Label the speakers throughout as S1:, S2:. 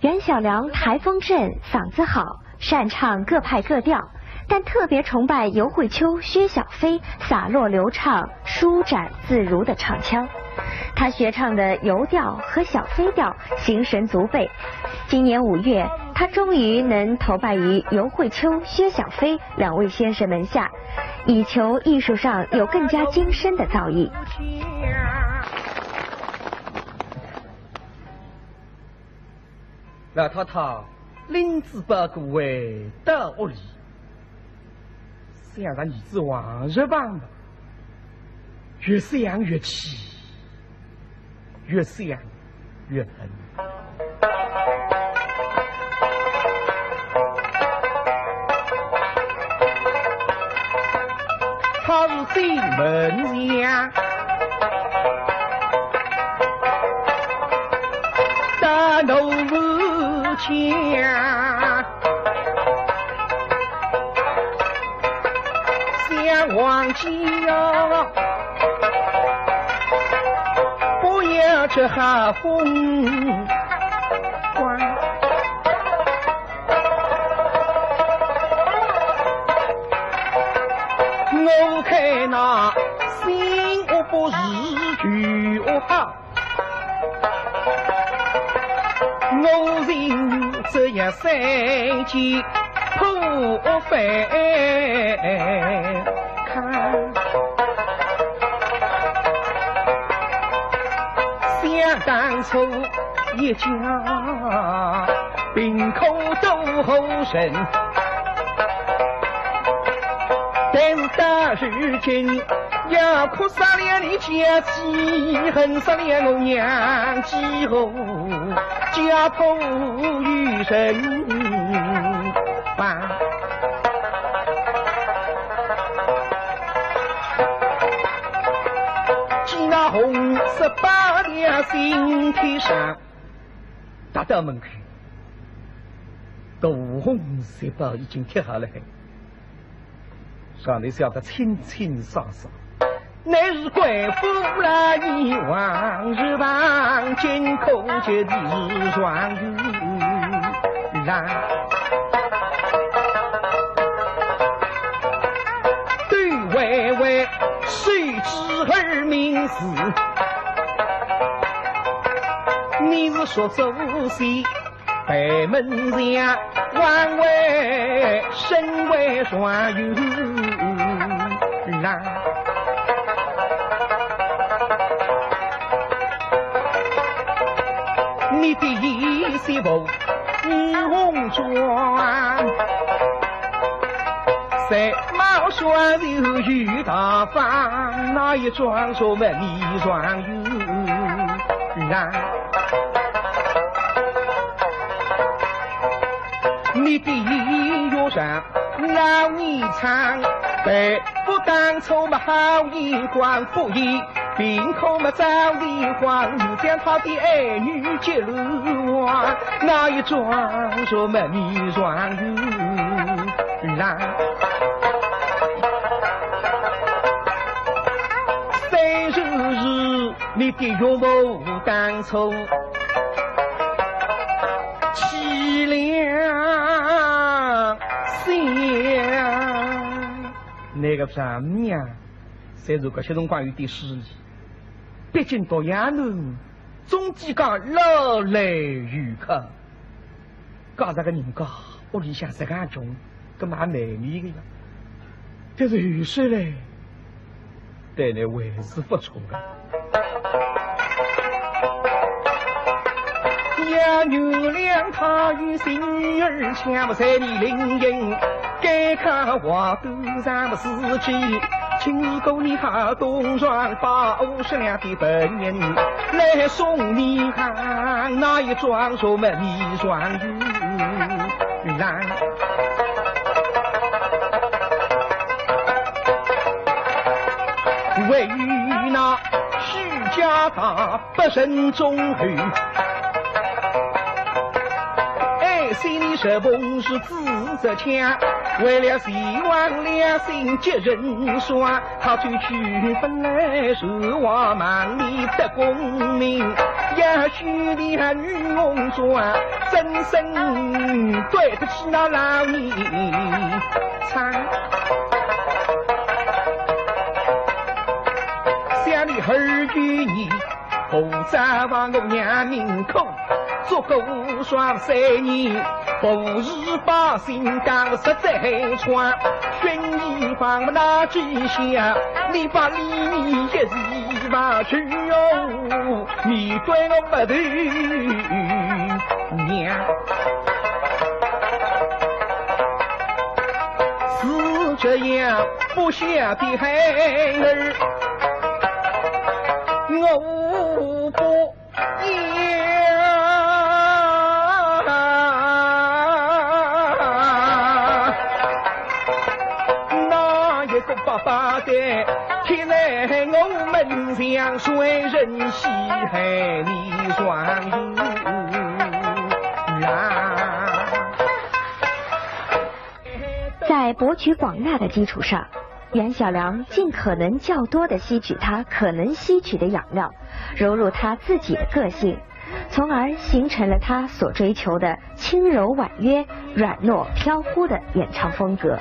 S1: 袁小良台风正，嗓子好，擅唱各派各调，但特别崇拜尤慧秋、薛小飞洒落流畅、舒展自如的唱腔。他学唱的游调和小飞调形神足备。今年5月，他终于能投拜于尤慧秋、薛小飞2位先生门下，以求艺术上有更加精深的造诣。
S2: 老太太领旨报各位到屋里，想让儿子往日帮吧，越想越气，越想越恨。他是进门下大怒无情，想忘记呀，不要这哈风光。我看那心我不是句话，我人这样三界破翻看，想当初一家凭空斗后生，但是到如今要哭杀了你家妻，恨杀了我娘继后，家破于人亡。见那红18条心贴上，打到门口，大红18已经贴好了。上头晓得清清爽爽，乃是贵妇了你往日旁，今空就地双鱼郎。对微微谁知儿名字？你是说走西北门下，弯为身为双鱼郎。你的衣服女红妆，三毛双手玉大方，那一桩说文艺双鱼郎。你的衣上老你唱，白不当初嘛好眼光，不依凭空嘛早离荒，又将他的儿女接入王，那一桩说嘛你双鱼郎。30日你的岳母当初凄凉想，那个丈母娘虽如果些辰光有点失意，毕竟到衙门总计讲老来如客，搞这个人家屋里向这个穷，跟买美女的呀，但是有时嘞，对你为是不错的。呀，原谅他与心女儿抢不在你灵应，该看话都上不自己。请够你好东双把50两的本银来送你看，那一桩说么你双鱼郎。为那徐家大不慎中后，心里是本是自责强，为了希望良心接人说，他就去分来守望忙里的功名，也许你还女翁转，真心对得起那老年长。想你儿女你，不再望我娘面孔，足够双3年，不是把心讲实在穿，寻你放不那几下，你把里面一时忘去哦，你对我不对娘。是这样不孝的孩儿，我不要。那一个爸爸的贴在我门上，谁人稀罕你双人啊？
S1: 在博取广纳的基础上，袁小良尽可能较多地吸取他可能吸取的养料，融入他自己的个性，从而形成了他所追求的轻柔婉约、软糯飘忽的演唱风格。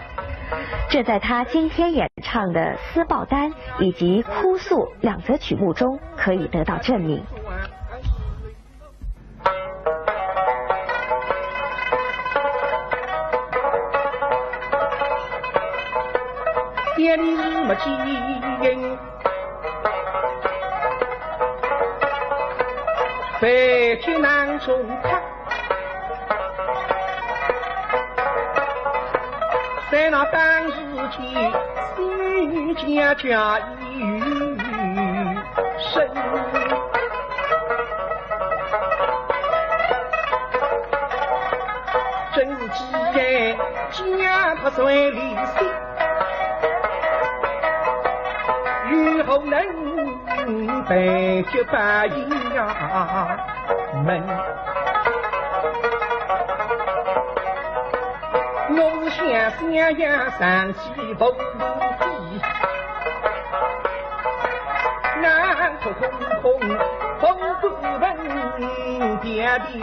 S1: 这在他今天演唱的《撕爆单》以及《哭诉》2则曲目中可以得到证明。
S2: 见你没见，非去难中看，在那当时间，心家家于身。真是几眼家他水里心。雨后能被就把阴阳门，我是想呀上起风地，南头空风不闻，点点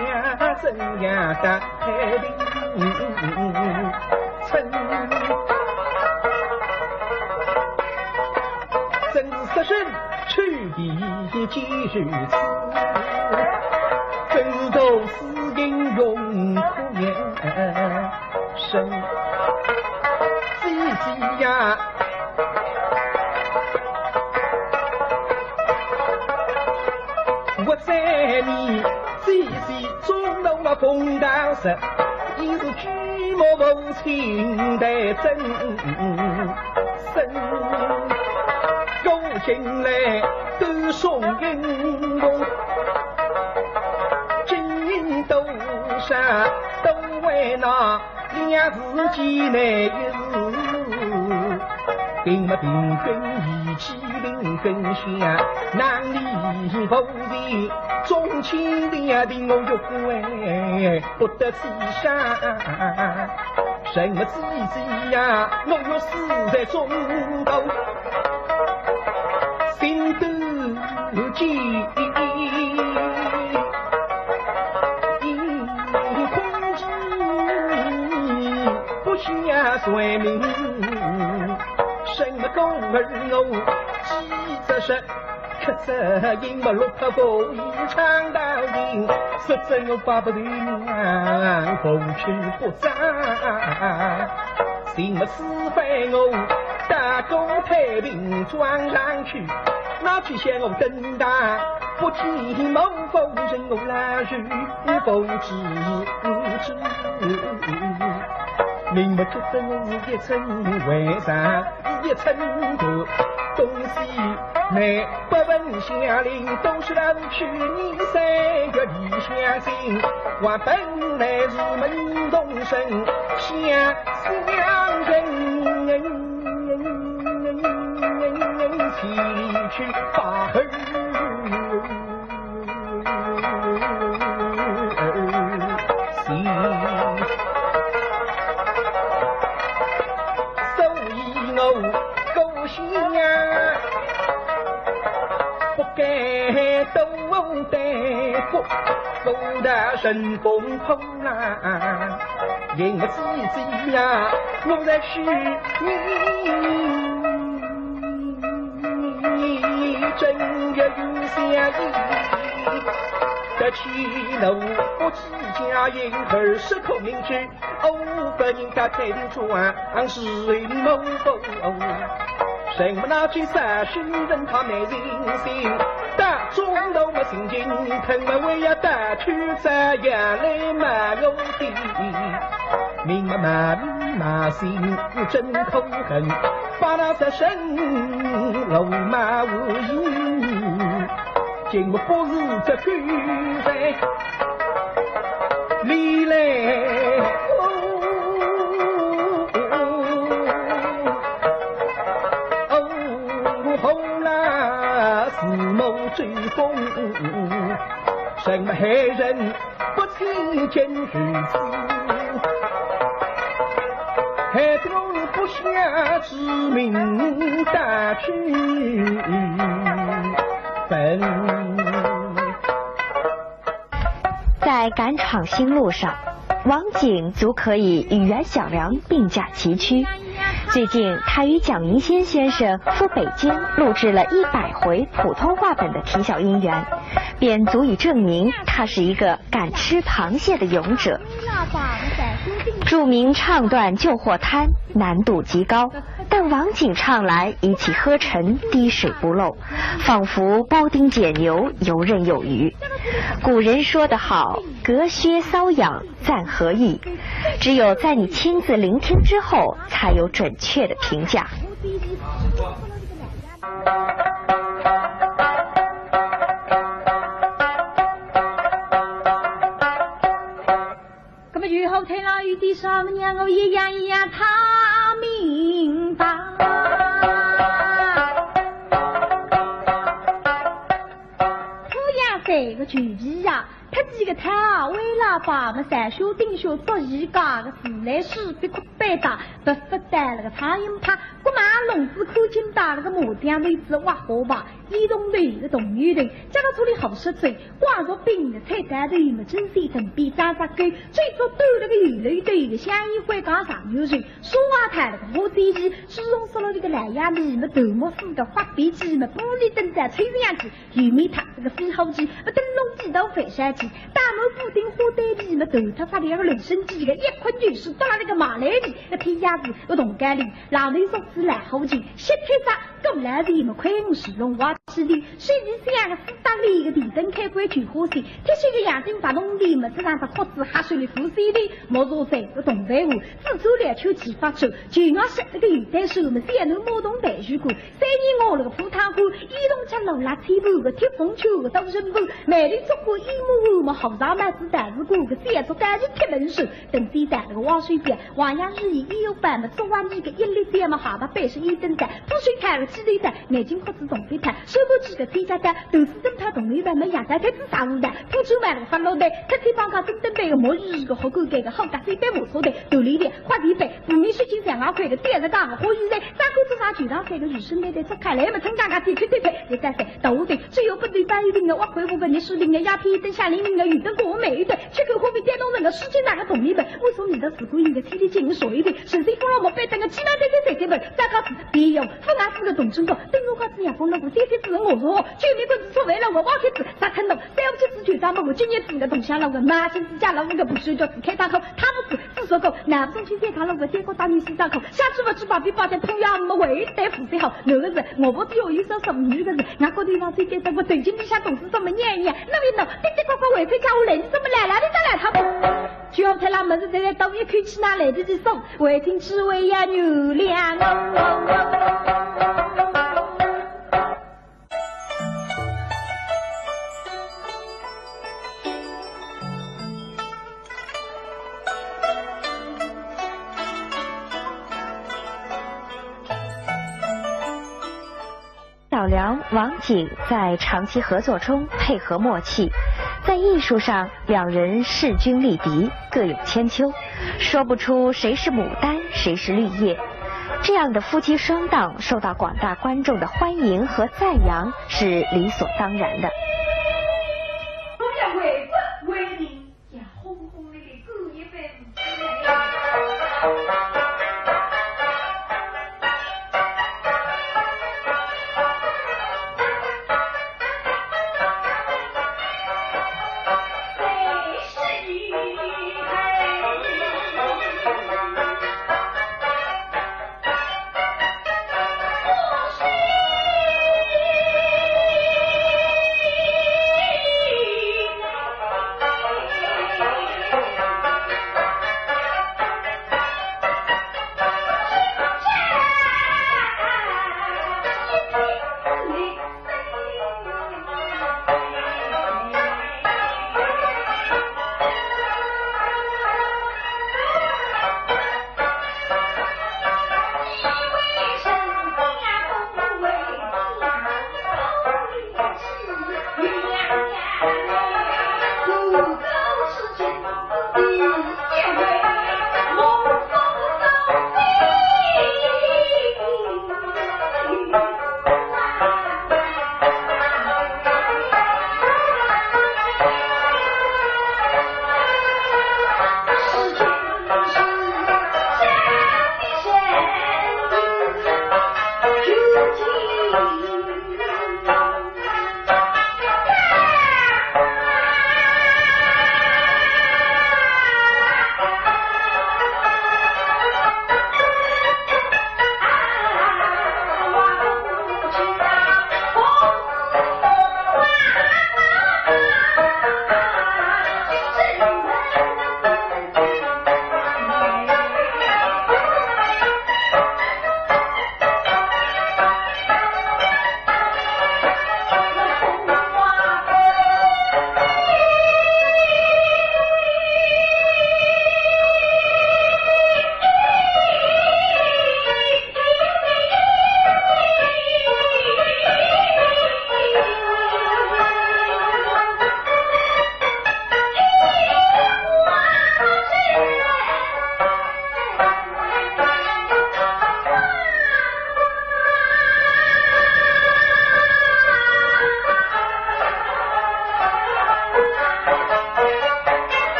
S2: 真呀在林村。真是去的几如此，真都是英勇苦言生。姐姐呀，我在你姐姐中弄了风刀石，已是举目无情的真身。走进来都送英雄，金都上都为那两自己内忧，并没平分义气临根下，难离不离钟情的令我欲悔不得自杀。什么自己呀，我若死在中途，心都急，空寂不下睡眠。什么狗儿我记着是，可是因我落魄过一场到底，实在我巴不得娘不去不长。什么是非我大公太平装上去，那去向我等待，不见某否认我来日不知。明白觉得我一生为啥一生的东西，每不问相邻都是老去你3个理相心，我本来是门东生相人，提去把儿心。狗心呀，不该都得古代神风破浪，因我自己呀，我在许你正月有相依。得起楼我几家人儿失口名句，不人家太平转是某某。什么那句三旬人他没人心，大中都没心情，疼我为呀大去在眼泪满我的，明妈妈心真口恨，把那三生老马无影，今我不是这个人离来。追风，什么害人不亲近如此，害得我不想知名大去分。
S1: 在赶场新路上，王景足可以与袁小良并驾齐驱。最近，他与蒋明先先生赴北京录制了100回普通话本的啼笑姻缘，便足以证明他是一个敢吃螃蟹的勇者。著名唱段救货滩难度极高，但王景唱来一气呵成，滴水不漏，仿佛庖丁解牛，游刃有余。古人说得好，隔靴搔痒赞何意，只有在你亲自聆听之后，才有准确的评价。
S3: 那么雨后天老雨滴少娘我一样一样他明白。这个举皮呀，他几个摊啊，为了把我们三兄弟兄做一家的自来水别哭白打，不发带了个苍蝇怕，过马笼子口进打了个木匠位置挖火把，移动队的动女队，这个处理好实嘴，挂着饼的菜单队么真是等比扎扎根，最早都那个鱼类队的香烟会刚上流水，说话台那个火飞机，自从说了这个蓝牙米么头毛丝的发脾气么玻璃灯在吹这样子，玉米塔这个飞好机。灯笼机到飞山机，大门布丁火堆皮，头头发两个人参机，一捆就是到那个马来里，铁鸭子个动干里，老内说是来好紧，石铁啥够来的么快用是龙娃吃的，水里像个四大里个地灯开关举火线，铁水个眼睛发动的么，这样子壳子下水里浮水的，莫做谁个动废物，自走两秋几发走，就要是那个鱼蛋手么，先能摸动带水果，3年我那个葡萄果，一动吃老辣吹布个铁风球个都是布。美丽中国一幕幕好长麦子但是过个写出单就铁门手等地在那个挖水边王阳日一有板的做完一个一粒点嘛好的背是一灯在不水开了几粒在眼睛壳子总被弹手不几个飞家单都是正派动力板没养在太子啥子的不出买了个发老的特地帮他真正背个末日个好狗给个好大水杯木头的独立的花地杯不明水晶2块的电子杠个火鱼的三口子啥举到这个雨生的的做开来嘛成嘎嘎地推也在谁都对只有不对半一定的挖回我跟你是零的鸦片灯下零零的雨灯过我每一对缺口货币电动人的世界哪个同一本为什么你的死故应该天天进行说一遍神经风浪我被等个起码得这本再靠别用不拿4个懂真的登录卡子养风了我天天只能我说去年棍子作为了我挖开子咋看懂再不去自觉咱们我今年子个东乡了我妈亲自家了我个不睡觉只开大口他不死自说够南中去见他了我结果打你心脏口下次我只把比把在土呀我为得服谁好那个人我不只有一手什么女个人俺个地方最简单我最近你想董事这么念一念那边呢滴滴呱呱为非家务人这么来了你再来他不就要在那门子在到一口气拿来的这送为听吃为呀牛粮
S1: 小梁、王景在长期合作中配合默契，在艺术上两人势均力敌，各有千秋，说不出谁是牡丹，谁是绿叶。这样的夫妻双档受到广大观众的欢迎和赞扬是理所当然的。
S3: 为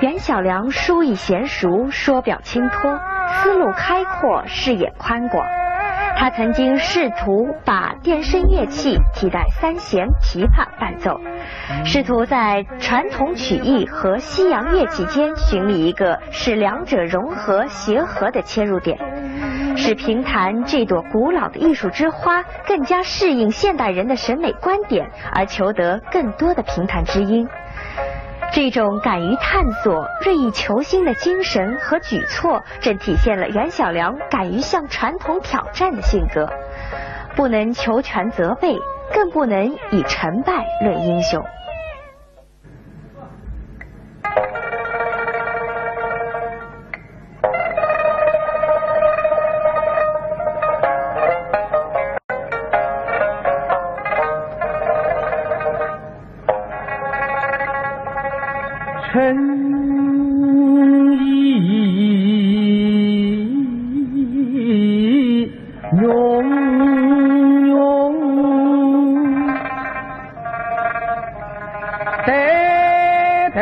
S1: 袁小良书艺娴熟，说表清脱，思路开阔，视野宽广。他曾经试图把电声乐器替代三弦、琵琶伴奏，试图在传统曲艺和西洋乐器间寻觅一个使两者融合协和的切入点，使评弹这朵古老的艺术之花更加适应现代人的审美观点，而求得更多的评弹之音。这种敢于探索、锐意求新的精神和举措，正体现了袁小良敢于向传统挑战的性格。不能求全责备，更不能以成败论英雄。
S2: 诚意永永代代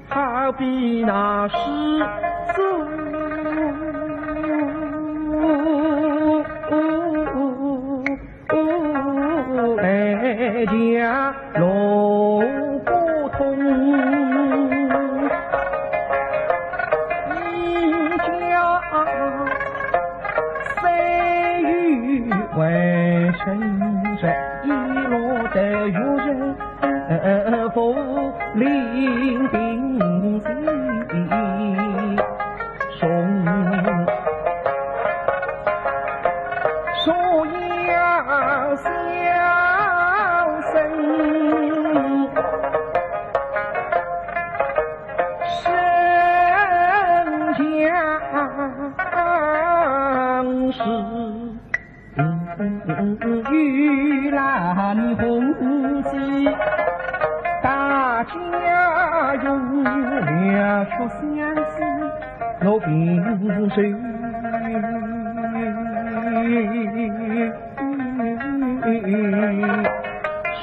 S2: 好比那始祖来家路不通，一家三语为成着一落的游人。福临兵器送说呀小声身将是玉兰红旗大家用了出相思老病水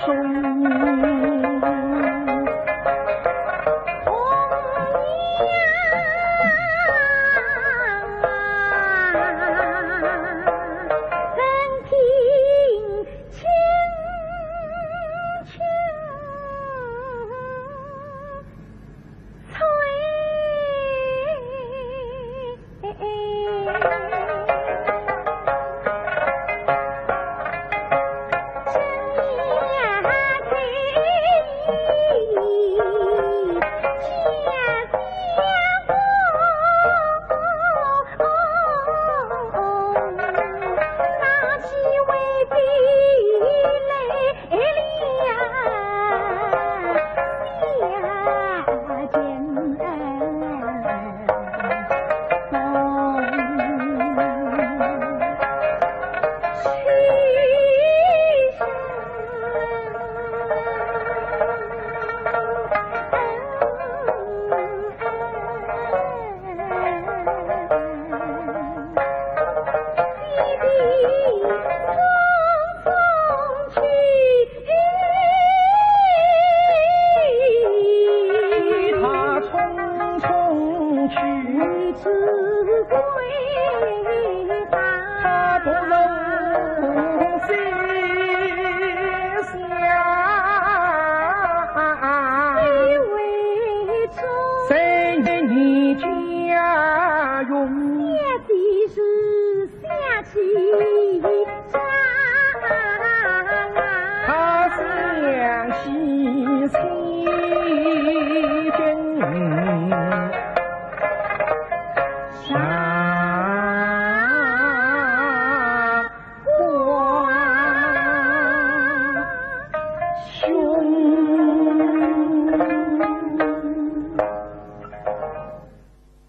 S2: 送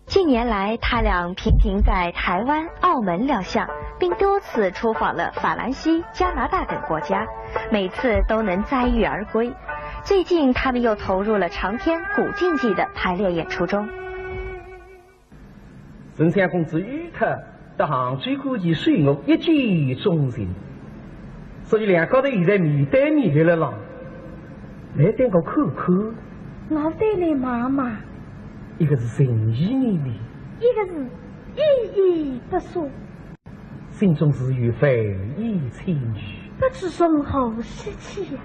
S1: 近年来，他俩频频在台湾、澳门亮相，并多次出访了法兰西、加拿大等国家，每次都能载誉而归。最近，他们又投入了长篇《古镜记》的排练演出中。
S2: 陈三公子与他得杭水古迹水我一见钟情，所以两高头现在面对面的了，来等我看看。
S3: 我对你妈妈。
S2: 一个是情意绵绵，
S3: 一个是依依不舍，
S2: 心中是有非议千语，
S3: 不知从何说起呀。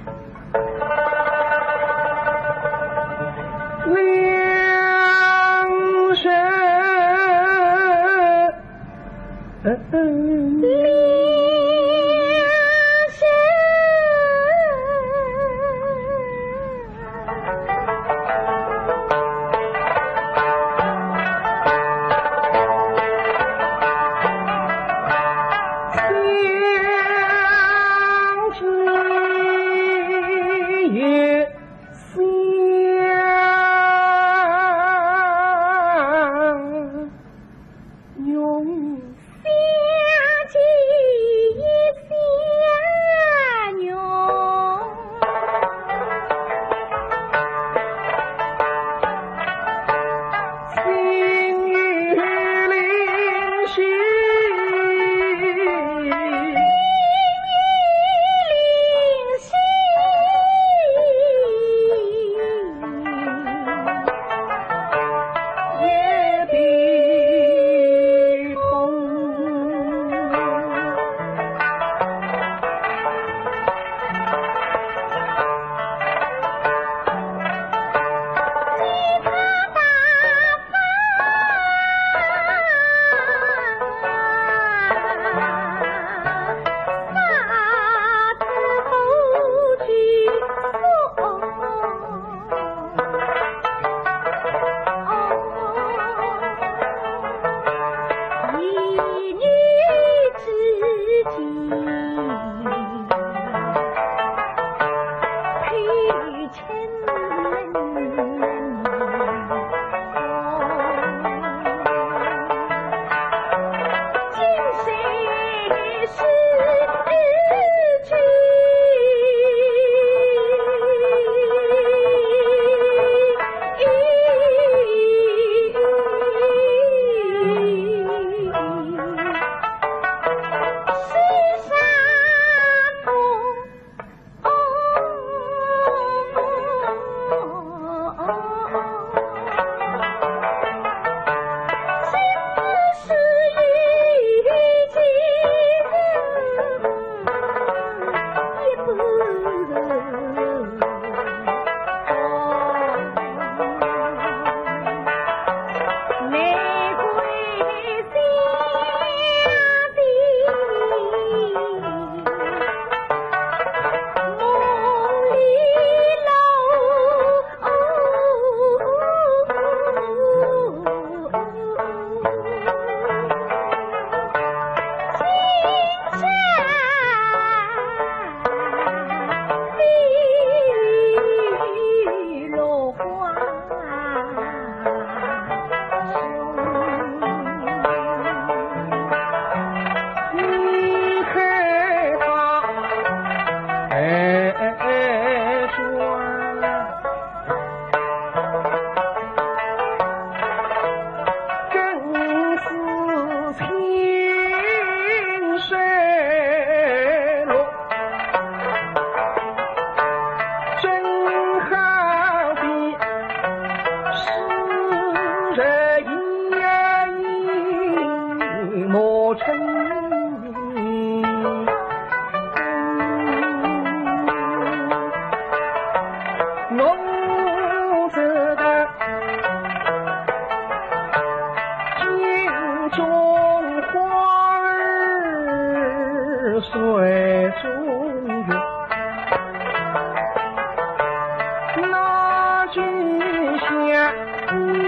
S2: 两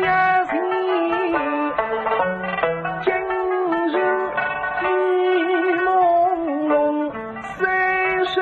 S2: 生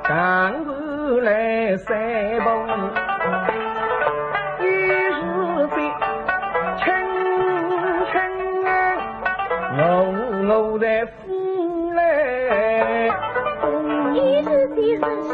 S2: 刚是来三步，于是在轻轻我在府来，
S3: 于是就是穿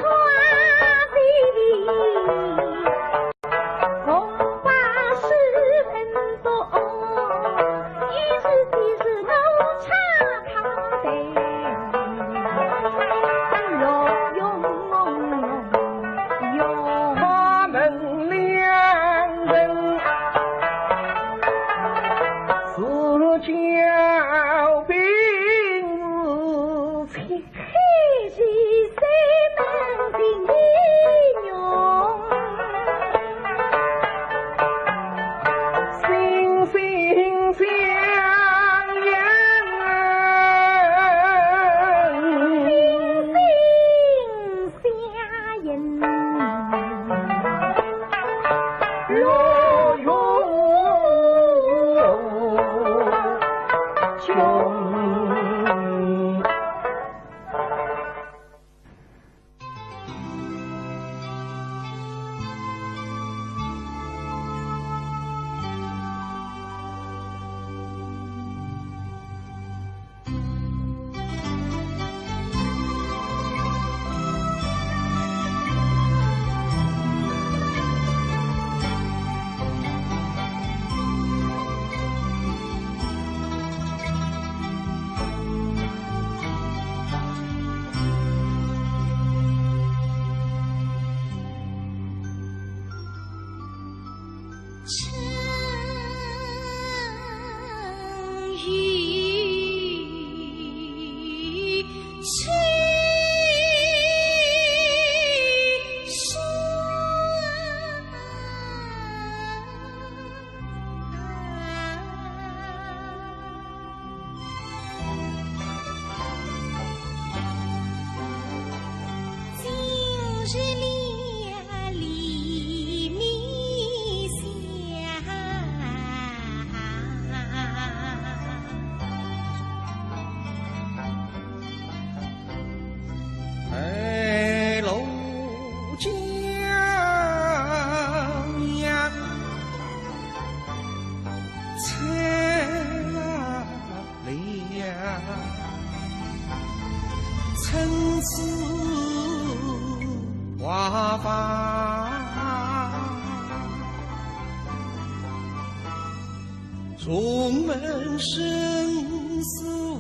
S2: 重门深锁，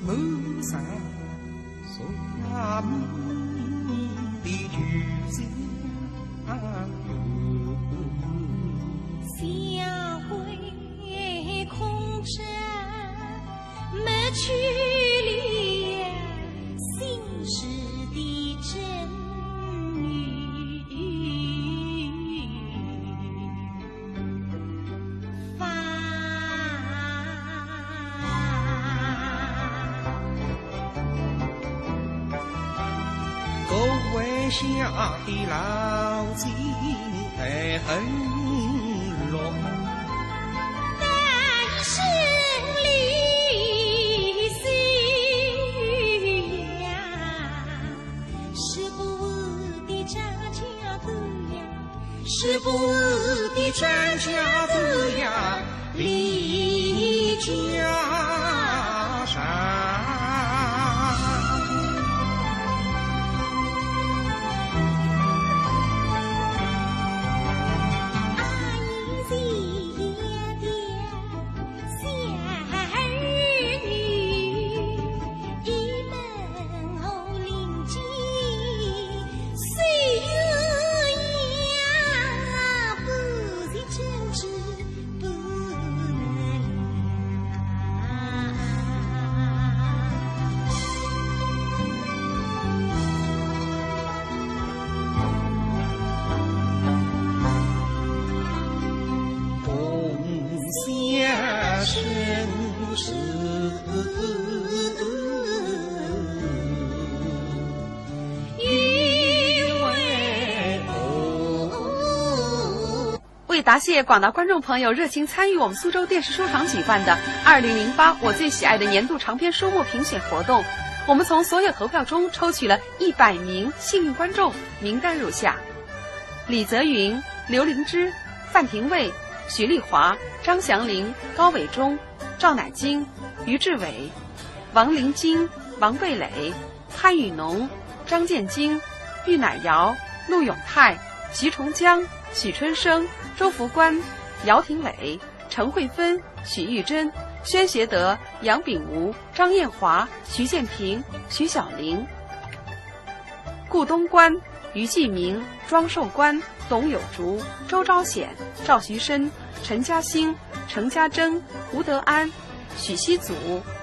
S2: 谋杀所命的巨匠友，
S3: 下回空枕没去了心事的真语。
S2: 下的老金太很弱，
S3: 但生离虽远，是不的张家子呀，是不的张家子呀，离家山。
S4: 为答谢广大观众朋友热情参与我们苏州电视书场举办的2008我最喜爱的年度长篇书目评选活动，我们从所有投票中抽取了100名幸运观众，名单如下：李泽云、刘灵芝、范廷卫、许丽华、张祥林、高伟忠、赵乃金、于志伟、王林金、王贝磊、潘雨农、张建京、郁乃瑶、陆永泰、徐崇江、许春生、周福官、姚廷磊、陈慧芬、许玉珍、宣学德、杨炳吴、张艳华、徐建平、徐小玲、顾东关、于继明、庄寿官、董有竹、周昭显、赵徐生、陈嘉兴、程家珍、吴德安、许熙祖、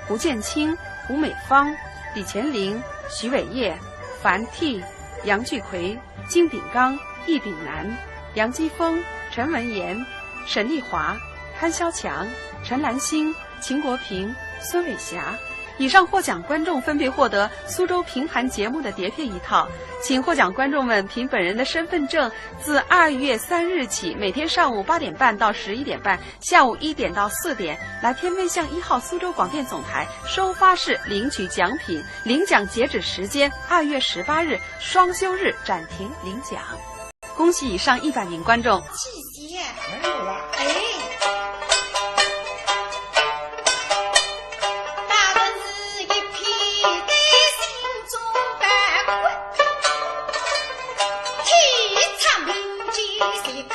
S4: 胡建清、胡美芳、李乾林、徐伟业、樊娣、杨巨奎、金炳刚、易炳南、杨基峰、陈文言、沈丽华、潘肖强、陈兰心、秦国平、孙伟霞。以上获奖观众分别获得苏州评弹节目的碟片1套，请获奖观众们凭本人的身份证，自2月3日起，每天上午8点半到11点半，下午1点到4点，来天威巷1号苏州广电总台收发室领取奖品。领奖截止时间2月18日，双休日暂停领奖。恭喜以上100名观众！
S5: 谢谢。
S2: 没有了。
S5: 哎。大的是一片在心中白困，天长民间谁口